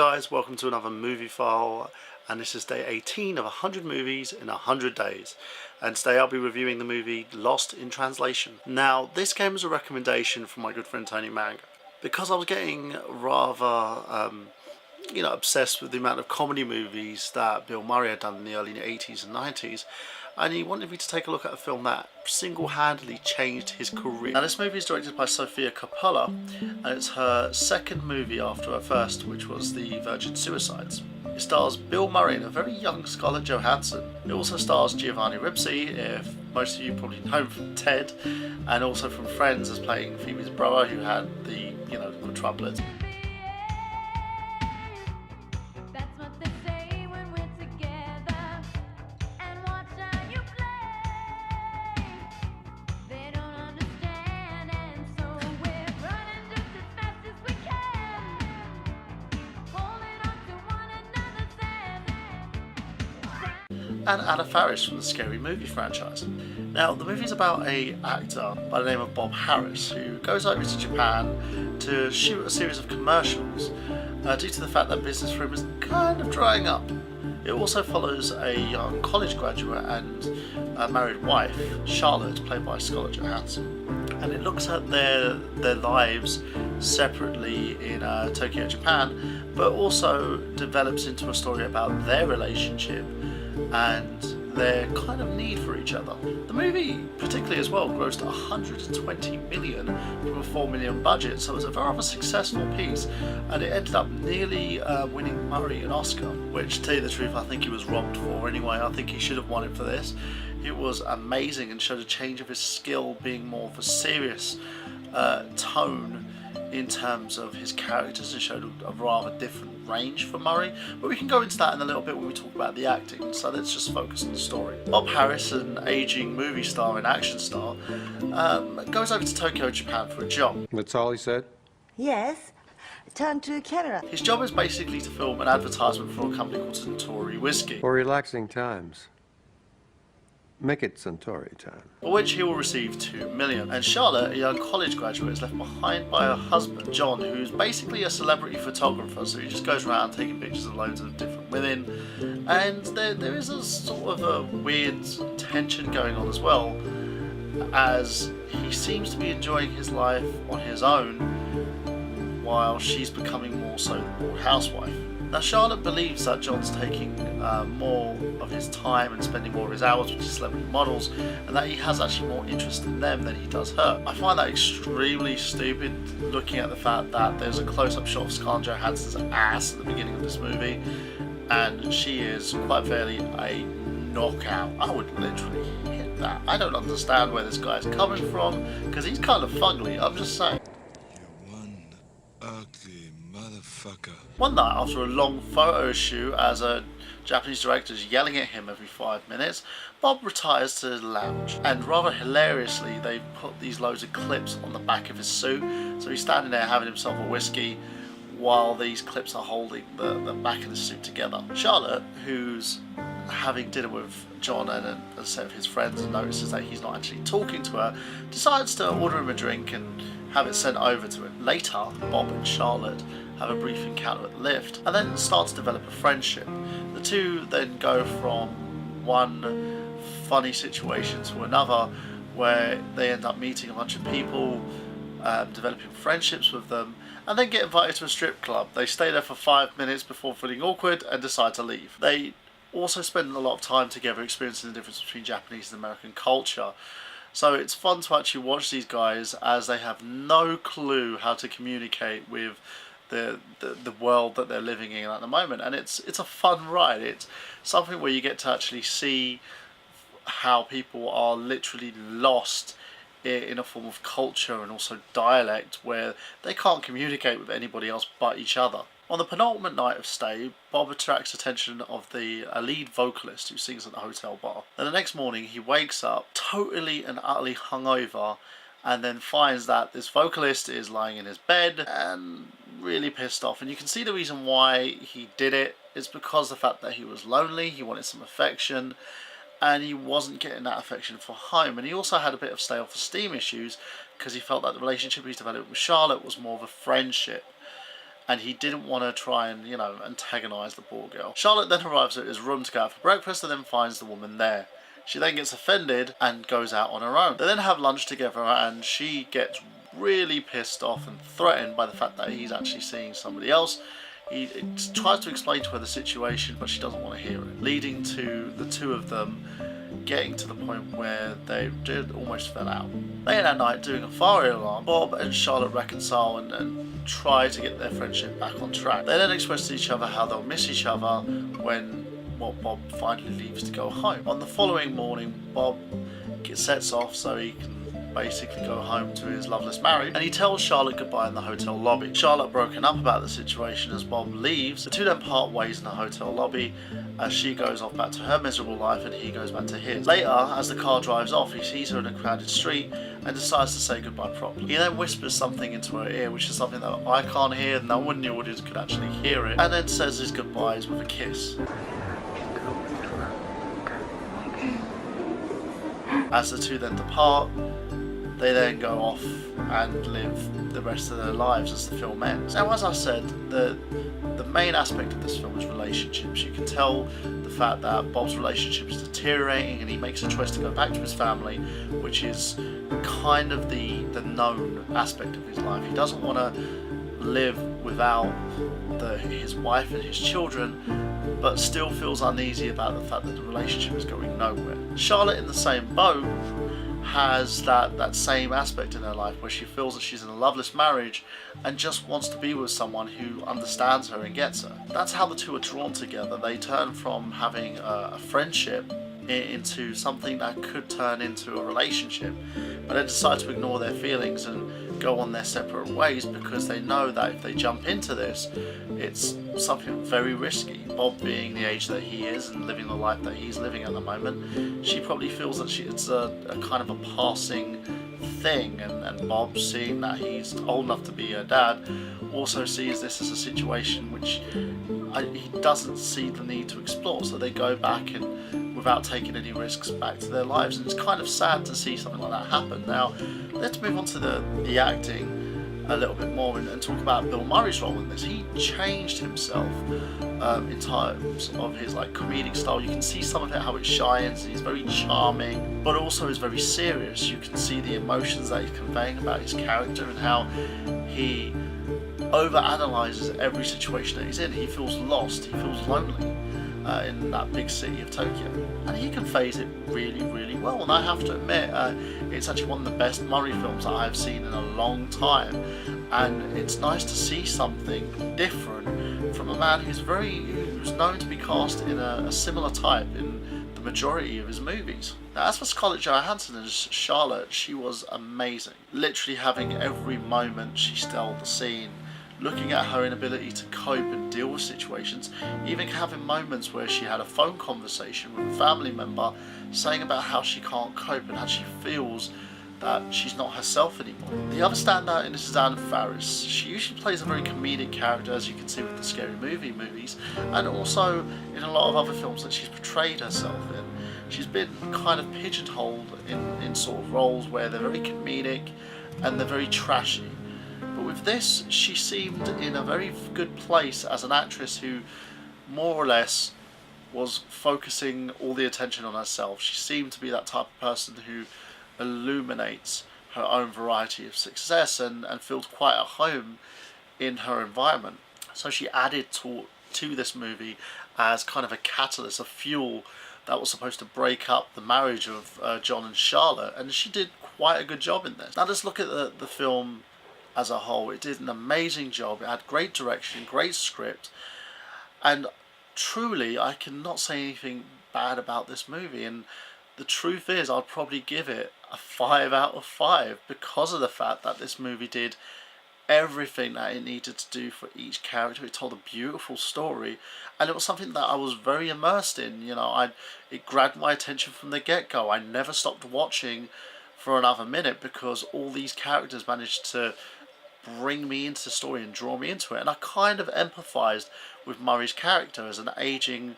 guys, welcome to another Moviefile, and this is day 18 of 100 movies in 100 days. And today I'll be reviewing the movie Lost in Translation. Now, this came as a recommendation from my good friend Tony Manga, because I was getting rather, obsessed with the amount of comedy movies that Bill Murray had done in the early 80s and 90s. And he wanted me to take a look at a film that single-handedly changed his career. Now, this movie is directed by Sofia Coppola, and it's her second movie after her first, which was The Virgin Suicides. It stars Bill Murray and a very young Scarlett Johansson. It also stars Giovanni Ribisi, if most of you probably know him from Ted, and also from Friends as playing Phoebe's brother, who had the, quadruplets. And Anna Faris from the Scary Movie franchise. Now, the movie is about an actor by the name of Bob Harris who goes over to Japan to shoot a series of commercials due to the fact that business for him is kind of drying up. It also follows a young college graduate and a married wife, Charlotte, played by Scarlett Johansson. And it looks at their lives separately in Tokyo, Japan, but also develops into a story about their relationship and their kind of need for each other. The movie, particularly as well, grossed 120 million from a 4 million budget, so it was a rather successful piece, and it ended up nearly winning Murray an Oscar, which, to tell you the truth, I think he was robbed for anyway. I think he should have won it for this. It was amazing and showed a change of his skill, being more of a serious tone in terms of his characters, and showed a rather different range for Murray, but we can go into that in a little bit when we talk about the acting, so let's just focus on the story. Bob Harris, an aging movie star and action star, goes over to Tokyo, Japan for a job. That's all he said? Yes. Turn to the camera. His job is basically to film an advertisement for a company called Suntory Whiskey. For relaxing times. Make it Suntory time. For which he will receive 2 million. And Charlotte, a young college graduate, is left behind by her husband, John, who's basically a celebrity photographer, so he just goes around taking pictures of loads of different women. And there is a sort of a weird tension going on as well, as he seems to be enjoying his life on his own, while she's becoming more so the bored housewife. Now, Charlotte believes that John's taking more of his time and spending more of his hours with his celebrity models, and that he has actually more interest in them than he does her. I find that extremely stupid, looking at the fact that there's a close-up shot of Scarlett Johansson's ass at the beginning of this movie, and she is quite fairly a knockout. I would literally hit that. I don't understand where this guy's coming from, because he's kind of fugly, I'm just saying. You're one ugly motherfucker. One night, after a long photo shoot as a Japanese director is yelling at him every 5 minutes, Bob retires to the lounge, and rather hilariously they put these loads of clips on the back of his suit, so he's standing there having himself a whiskey while these clips are holding the back of the suit together. Charlotte, who's having dinner with John and a set of his friends and notices that he's not actually talking to her, decides to order him a drink and have it sent over to him. Later, Bob and Charlotte have a brief encounter at the lift, and then start to develop a friendship. The two then go from one funny situation to another, where they end up meeting a bunch of people, developing friendships with them, and then get invited to a strip club. They stay there for 5 minutes before feeling awkward and decide to leave. They also spend a lot of time together experiencing the difference between Japanese and American culture. So it's fun to actually watch these guys, as they have no clue how to communicate with the world that they're living in at the moment, and it's a fun ride. It's something where you get to actually see how people are literally lost in a form of culture and also dialect, where they can't communicate with anybody else but each other. On the penultimate night of stay, Bob attracts attention of the lead vocalist who sings at the hotel bar. Then the next morning he wakes up totally and utterly hungover, and then finds that this vocalist is lying in his bed and really pissed off. And you can see the reason why he did it is because of the fact that he was lonely, he wanted some affection, and he wasn't getting that affection for home. And he also had a bit of self-esteem issues, because he felt that the relationship he's developed with Charlotte was more of a friendship. and he didn't want to try and, you know, antagonize the poor girl. Charlotte then arrives at his room to go out for breakfast and then finds the woman there. She then gets offended and goes out on her own. They then have lunch together and she gets really pissed off and threatened by the fact that he's actually seeing somebody else. He tries to explain to her the situation, but she doesn't want to hear it, leading to the two of them getting to the point where they did almost fell out. Later that night, doing a fire alarm, Bob and Charlotte reconcile and try to get their friendship back on track. They then express to each other how they'll miss each other when Bob finally leaves to go home. On the following morning, Bob sets off so he can basically go home to his loveless marriage, and he tells Charlotte goodbye in the hotel lobby. Charlotte broken up about the situation as Bob leaves. The two then part ways in the hotel lobby as she goes off back to her miserable life and he goes back to his. Later, as the car drives off, he sees her in a crowded street and decides to say goodbye properly. He then whispers something into her ear, which is something that I can't hear, no one in the audience could actually hear it, and then says his goodbyes with a kiss. As the two then depart, they then go off and live the rest of their lives as the film ends. Now, as I said, the main aspect of this film is relationships. You can tell the fact that Bob's relationship is deteriorating and he makes a choice to go back to his family, which is kind of the known aspect of his life. He doesn't want to live without his wife and his children, but still feels uneasy about the fact that the relationship is going nowhere. Charlotte, in the same boat, has that same aspect in her life where she feels that she's in a loveless marriage and just wants to be with someone who understands her and gets her. That's how the two are drawn together. They turn from having a friendship into something that could turn into a relationship, but they decide to ignore their feelings and go on their separate ways because they know that if they jump into this, it's something very risky. Bob being the age that he is and living the life that he's living at the moment, she probably feels that it's a kind of a passing thing, and Bob, seeing that he's old enough to be her dad, also sees this as a situation which he doesn't see the need to explore, so they go back and without taking any risks back to their lives, and it's kind of sad to see something like that happen. Now let's move on to the acting a little bit more and talk about Bill Murray's role in this. He changed himself in terms of his comedic style. You can see some of it, how it shines. He's very charming, but also is very serious. You can see the emotions that he's conveying about his character and how he overanalyzes every situation that he's in. He feels lost, he feels lonely in that big city of Tokyo, and he conveys it really, really well. And I have to admit, it's actually one of the best Murray films that I've seen in a long time, and it's nice to see something different from a man who's known to be cast in a similar type in the majority of his movies. Now, as for Scarlett Johansson as Charlotte, she was amazing. Literally having every moment she stole the scene, looking at her inability to cope and deal with situations, even having moments where she had a phone conversation with a family member saying about how she can't cope and how she feels that she's not herself anymore. The other standout in this is Anna Faris. She usually plays a very comedic character, as you can see with the Scary Movie movies, and also in a lot of other films that she's portrayed herself in. She's been kind of pigeonholed in sort of roles where they're very comedic and they're very trashy. But with this, she seemed in a very good place as an actress who more or less was focusing all the attention on herself. She seemed to be that type of person who illuminates her own variety of success and feels quite at home in her environment. So she added to this movie as kind of a catalyst, a fuel that was supposed to break up the marriage of John and Charlotte, and she did quite a good job in this. Now let's look at the film as a whole. It did an amazing job. It had great direction, great script, and truly I cannot say anything bad about this movie. And the truth is, I'd probably give it a 5 out of 5 because of the fact that this movie did everything that it needed to do for each character. It told a beautiful story, and it was something that I was very immersed in. It grabbed my attention from the get-go. I never stopped watching for another minute because all these characters managed to bring me into the story and draw me into it. And I kind of empathized with Murray's character as an aging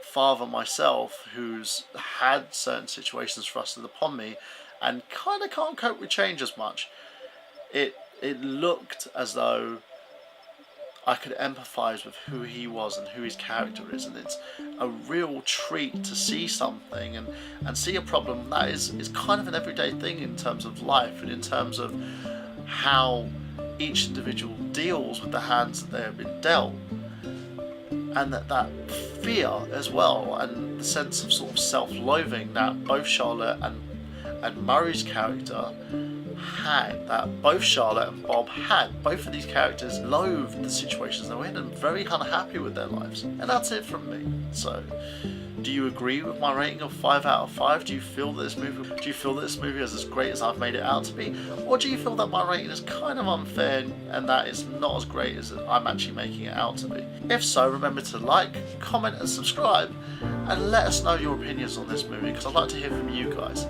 father myself who's had certain situations thrusted upon me and kind of can't cope with change as much. It looked as though I could empathise with who he was and who his character is, and it's a real treat to see something and see a problem that is kind of an everyday thing in terms of life and in terms of how each individual deals with the hands that they have been dealt, and that fear as well, and the sense of sort of self-loathing that both Charlotte and Murray's character had, that both Charlotte and Bob had. Both of these characters loathed the situations they were in and very unhappy with their lives. And that's it from me. So, do you agree with my rating of 5 out of 5? Do you feel that this movie is as great as I've made it out to be? Or do you feel that my rating is kind of unfair and that it's not as great as I'm actually making it out to be? If so, remember to like, comment and subscribe, and let us know your opinions on this movie, because I'd like to hear from you guys.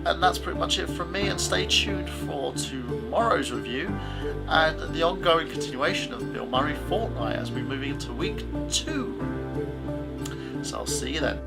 And that's pretty much it from me, and stay tuned for tomorrow's review and the ongoing continuation of Bill Murray Fortnite as we move into week 2. So I'll see you then.